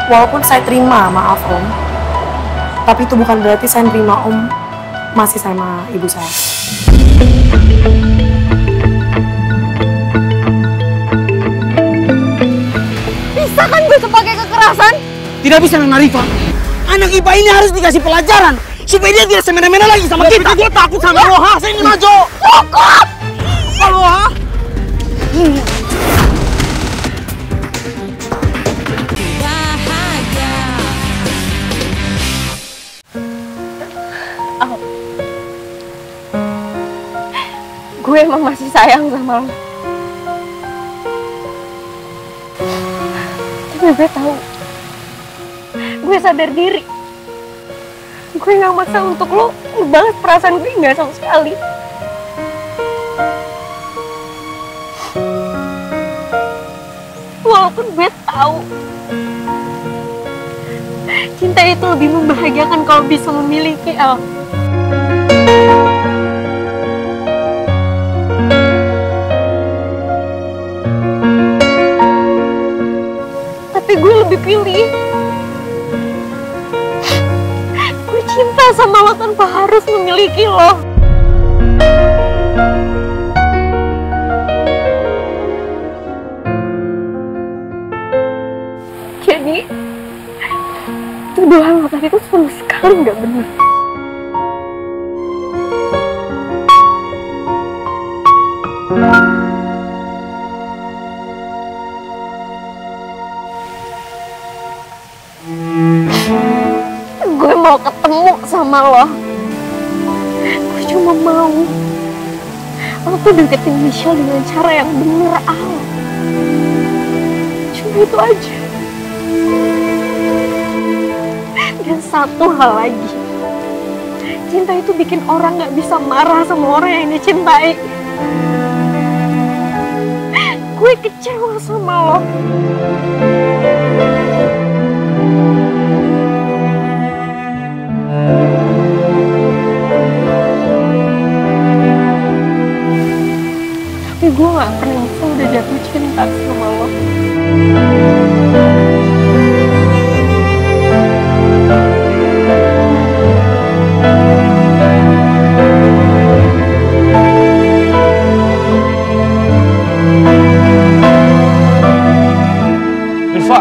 Walaupun saya terima maaf Om, tapi itu bukan berarti saya terima Om masih sama ibu saya. Bisa kan gue pakai kekerasan? Tidak bisa Nona Rifa. Anak IPA ini harus dikasih pelajaran supaya dia tidak semena-mena lagi sama kita. Dia takut sama lo, ha? Saya ini maju. Cukup! Halo, ha? Gue emang masih sayang sama lo. Tapi gue tahu, gue sadar diri. Gue gak maksa untuk lo ngebalas perasaan gue, gak sama sekali. Walaupun gue tahu cinta itu lebih membahagiakan kalau bisa memiliki El. Tapi gue lebih pilih gue cinta sama lo tanpa harus memiliki lo. Jadi tuduhan lo tadi itu sama sekali nggak benar. Gue mau ketemu sama lo. Gue cuma mau lo tuh deketin Michelle dengan cara yang bener, Al. Cuma itu aja. Dan satu hal lagi, cinta itu bikin orang gak bisa marah sama orang yang dicintai. Gue kecewa sama lo. Tapi gue gak pernah udah jatuh cinta sama lo. Rifa.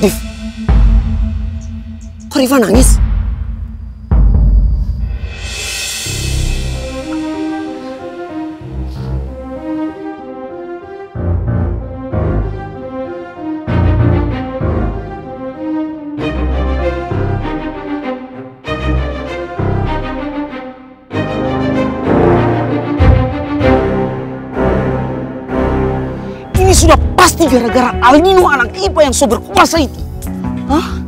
Div. Kok Rifa nangis? Sudah pasti gara-gara Aldino anak IPA yang so berkuasa itu. Hah?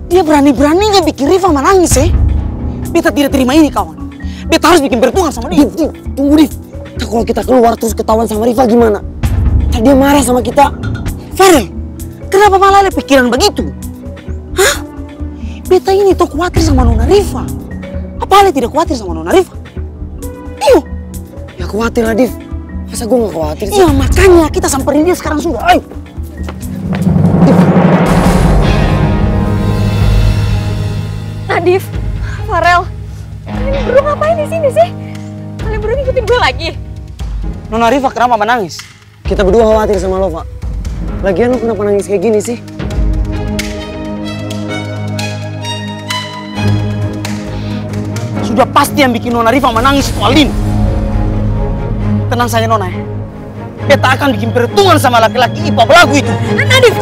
Dia berani-beraninya bikin Rifa menangis, eh? Beta tidak terima ini, kawan. Beta harus bikin perhitungan sama dia. Tunggu, Div. Kalau kita keluar terus ketahuan sama Rifa gimana? Ntar dia marah sama kita. Farel, kenapa malah ada pikiran begitu? Hah? Beta ini tuh khawatir sama Nona Rifa. Apa Ale tidak khawatir sama Nona Rifa? Iyo. Ya khawatir lah, Div. Masa gue gak khawatir sih? Iya makanya kita samperin dia sekarang sudah, ayo. Nadif, Farel, kalian berdua ngapain di sini sih? Kalian berdua ngikutin gue lagi? Nona Rifa kenapa menangis? Kita berdua khawatir sama lo, Pak. Lagian lo kenapa nangis kayak gini sih? Sudah pasti yang bikin Nona Rifa menangis itu Aldino. Tenang saja Nona ya. Beta akan bikin perhitungan sama laki-laki IPA belagu itu. Nadif!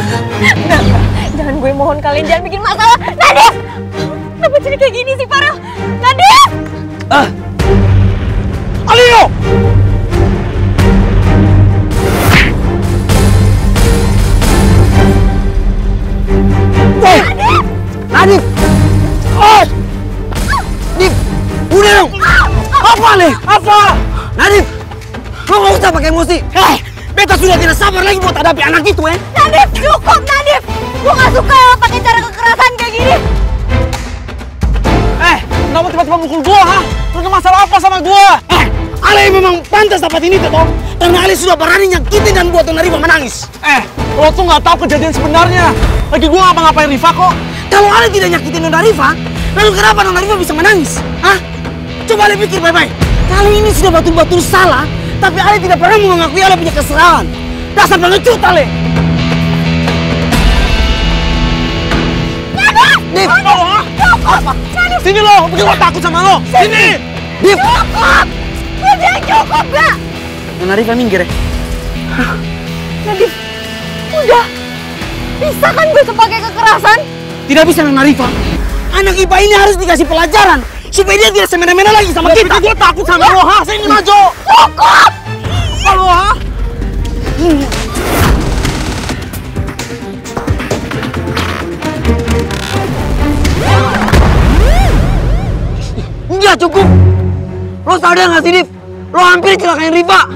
Jangan, gue mohon kalian jangan bikin masalah. Nadif! Kenapa jadi kayak gini sih, Farel? Nadif! Aldino! Nadif! Nadif! Oh! Nadif! Udah dong! Apa nih? Apa? Nadif! Lo gak usah pakai emosi. Beta sudah tidak sabar lagi buat hadapi anak itu, eh. Nadif, cukup, Nadif. Gue gak suka lo pakai cara kekerasan kayak gini. Kenapa tiba-tiba mukul gua, ha? Lu ada masalah apa sama gua? Ale memang pantas dapat ini toh, karena Ale sudah berani nyakitin dan buat Nona Riva menangis. Lo tuh nggak tahu kejadian sebenarnya. Lagi gue ngapa-ngapain Riva kok. Kalau Ale tidak nyakitin Nona Riva, lalu kenapa Nona Riva bisa menangis? Hah? Coba Ale pikir baik-baik. Kali ini sudah betul-betul salah, tapi Ale tidak pernah mengakui Ale punya kesalahan. Dasar pengecut Ale. Div! Apa? Sini lo, bikin gue takut sama lo. Sini! Div! Cukup! Udah cukup gak? Nona Riva minggir ya? Nadif, udah. Bisa kan gue tuh pakai kekerasan? Tidak bisa Nona Riva. Anak IPA ini harus dikasih pelajaran supaya dia tidak semena-mena lagi sama kita. Gue takut sama lo, ha? Sini maju! Cukup! Apa lo, ha? Enggak cukup. Lo sadar nggak sih, Div? Lo hampir celakain Riva.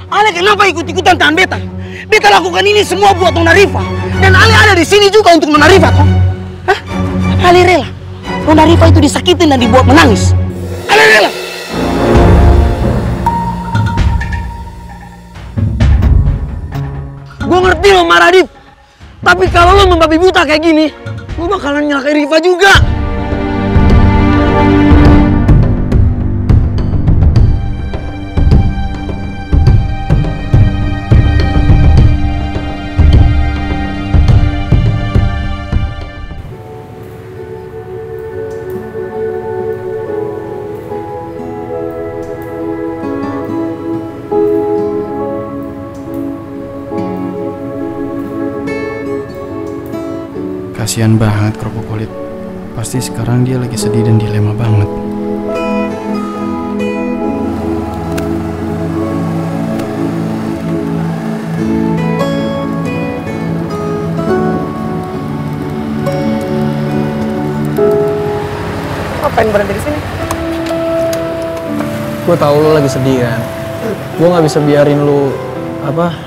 Ale kenapa ikut-ikutan tahan beta? Beta lakukan ini semua buat Nona Riva. Dan Ale ada di sini juga untuk Nona Riva, toh? Hah? Ale rela. Nona Riva itu disakitin dan dibuat menangis. Ale rela. Gue ngerti lo marah, Div. Tapi kalau lo membabi buta kayak gini, gue bakalan nyalakain Riva juga. Kasihan banget kerupuk kulit. Pasti sekarang dia lagi sedih dan dilema banget. Ngapain berada di sini? Gue tahu lo lagi sedih kan. Gue nggak bisa biarin lo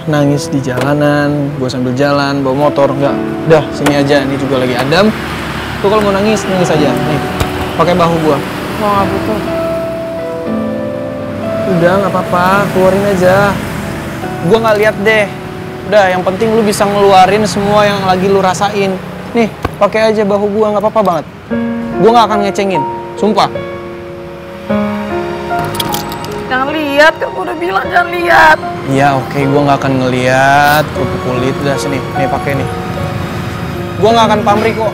nangis di jalanan. Gue sambil jalan bawa motor nggak. Udah sini aja. Ini juga lagi adem. Tuh kalau mau nangis aja. Nih pakai bahu gue. Mau nggak butuh? Udah nggak apa-apa. Keluarin aja. Gue nggak lihat deh. Udah yang penting lu bisa ngeluarin semua yang lagi lu rasain. Nih pakai aja bahu gue, nggak apa-apa banget. Gue nggak akan ngecengin. Sumpah. Jangan lihat, kan gue udah bilang jangan lihat. Iya oke, gue nggak akan ngeliat kerupuk kulit. Udah sini, nih pakai nih. Gue nggak akan pamrih kok.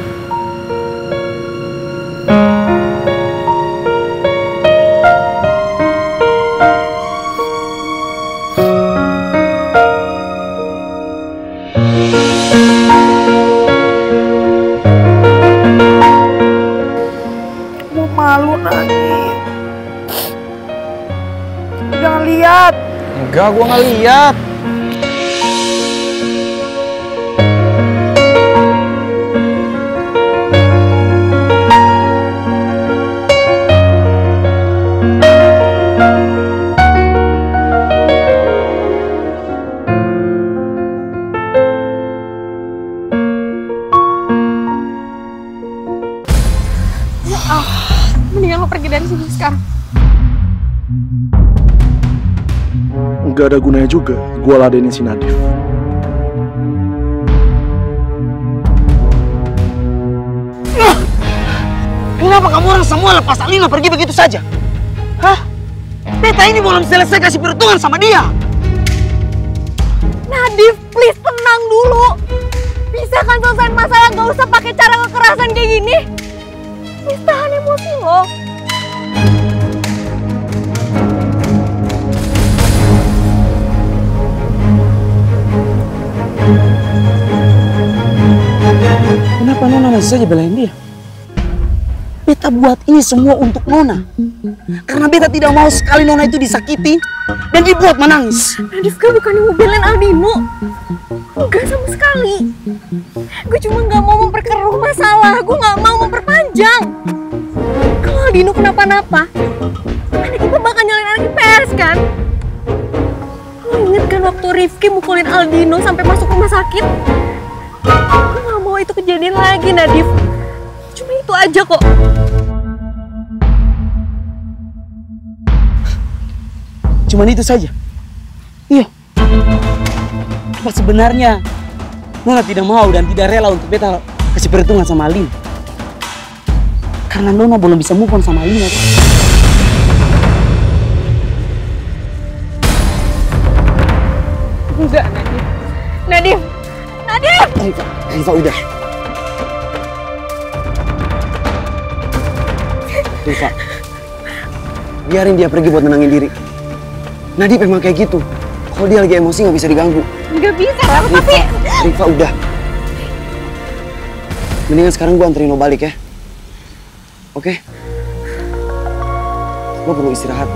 Gue malu nangis. Jangan lihat. Enggak, gue nggak lihat. Mendingan lo pergi dari sini sekarang. Gak ada gunanya juga gue ladenin si Nadif. Kenapa kamu orang semua lepas Alina pergi begitu saja? Hah? Beta ini belum selesai kasih perhitungan sama dia. Nadif, please tenang dulu. Bisa kan selesaiin masalah, gak usah pakai cara kekerasan kayak gini. Please tahan emosi lo. Kenapa Nona masih saja belain dia? Beta buat ini semua untuk Nona. Karena beta tidak mau sekali Nona itu disakiti dan dibuat menangis. Nadif, gue bukannya mau belain Aldino. Enggak sama sekali. Gue cuma gak mau memperkeruh masalah. Gue gak mau memperpanjang. Kalau Aldino kenapa-napa, anak kita bakal nyalain anak IPS kan? Lo inget kan waktu Rifki mukulin Aldino sampai masuk rumah sakit? Gue gak mau itu kejadian lagi, Nadif. Cuma itu aja kok. Cuman itu saja. Iya. Apa sebenarnya Nona tidak mau dan tidak rela untuk beta kasih perhitungan sama Alina? Karena Nona belum bisa move on sama Alina. Enggak, Nadif. Rifa udah. Rifa, biarin dia pergi buat menangin diri. Nadif emang kayak gitu. Kalau dia lagi emosi nggak bisa diganggu. Nggak bisa, tapi... Rifa udah. Mendingan sekarang gua anterin lo balik ya. Oke? Lo perlu istirahat.